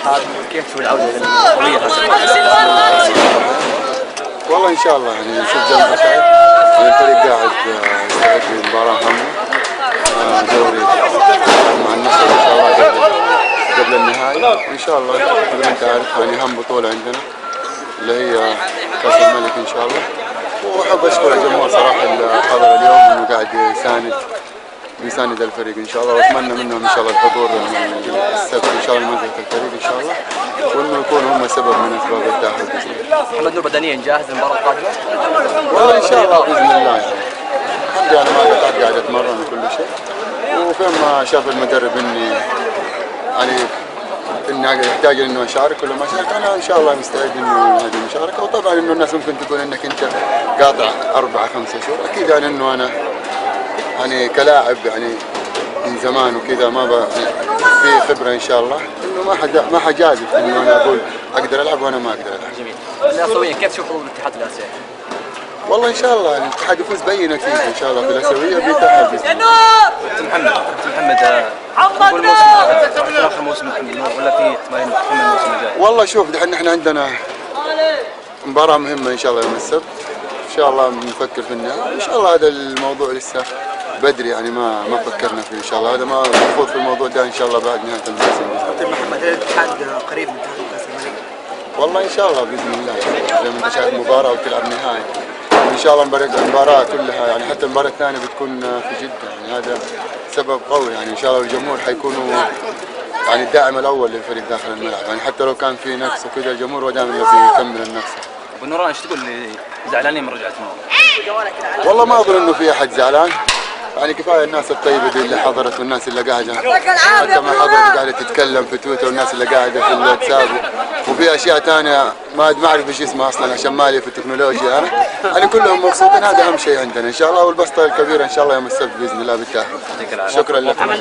الاتحاد، كيف تشوف العوده للقضيه؟ والله ان شاء الله يعني نشوف زي ما شايف الفريق قاعد يستعد لمباراه هامه دوري مع النصر ان شاء الله قبل النهائي، وان شاء الله مثل ما انت عارف يعني اهم بطوله عندنا اللي هي كاس الملك ان شاء الله. واحب اشكر الجمهور صراحه اللي حضر اليوم انه قاعد يساند الفريق ان شاء الله، واتمنى منهم ان شاء الله الحضور السبت ان شاء الله لمنزله الفريق ان شاء الله، وانه يكونوا هم سبب من اسباب التاهل باذن الله. محمد نور بدنيا جاهز للمباراه القادمه؟ والله ان شاء الله باذن الله يعني انا ما قاعد اتمرن وكل شيء، وفين ما شاف المدرب اني يحتاج انه اشارك ولا ما اشارك، انا ان شاء الله مستعد انه هذه المشاركه. وطبعا انه الناس ممكن تقول انك انت قاطع 4-5 شهور، اكيد يعني انه انا يعني كلاعب يعني من زمان وكذا ما في خبره ان شاء الله، انه ما حجازف انه انا اقول اقدر العب وانا ما اقدر العب. جميل. الاسيويه كيف تشوف حظوظ الاتحاد الاسيوي؟ والله ان شاء الله الاتحاد يفوز باي نتيجه ان شاء الله في الاسيويه بيتاهل باذن الله. محمد تقول موسم اخر موسم محمد نور ولا في احتمال انه تكمل الموسم الجاي؟ والله شوف دحين احنا عندنا مباراه مهمه ان شاء الله يوم السبت، ان شاء الله بنفكر في النهائي ان شاء الله. هذا الموضوع لسه بدري يعني ما فكرنا فيه ان شاء الله، هذا ما نخوض في الموضوع ده ان شاء الله بعد نهايه الموسم. طيب محمد، هل الاتحاد قريب من تحقيق كاس الملك؟ والله ان شاء الله باذن الله يعني زي ما انت شايف مباراه وتلعب نهائي، وان شاء الله المباراه كلها يعني حتى المباراه الثانيه بتكون في جده، يعني هذا سبب قوي يعني ان شاء الله. الجمهور حيكونوا يعني الداعم الاول للفريق داخل الملعب، يعني حتى لو كان في نقص وكذا الجمهور هو دائما الذي يكمل النقص. ابو نوران ايش تقول اللي زعلانين من رجعه نور؟ والله ما اظن انه في احد زعلان، يعني كفايه الناس الطيبه دي اللي حضرت والناس اللي قاعده حتى ما حضرت قاعده تتكلم في تويتر، والناس اللي قاعده في الواتساب، وفي اشياء ثانيه ما اعرف ايش اسمها اصلا عشان مالي في التكنولوجيا انا، يعني كلهم مبسوطين. هذا اهم شيء عندنا ان شاء الله، والبسطه الكبيره ان شاء الله يوم السبت باذن الله بالتاهل. شكرا لكم.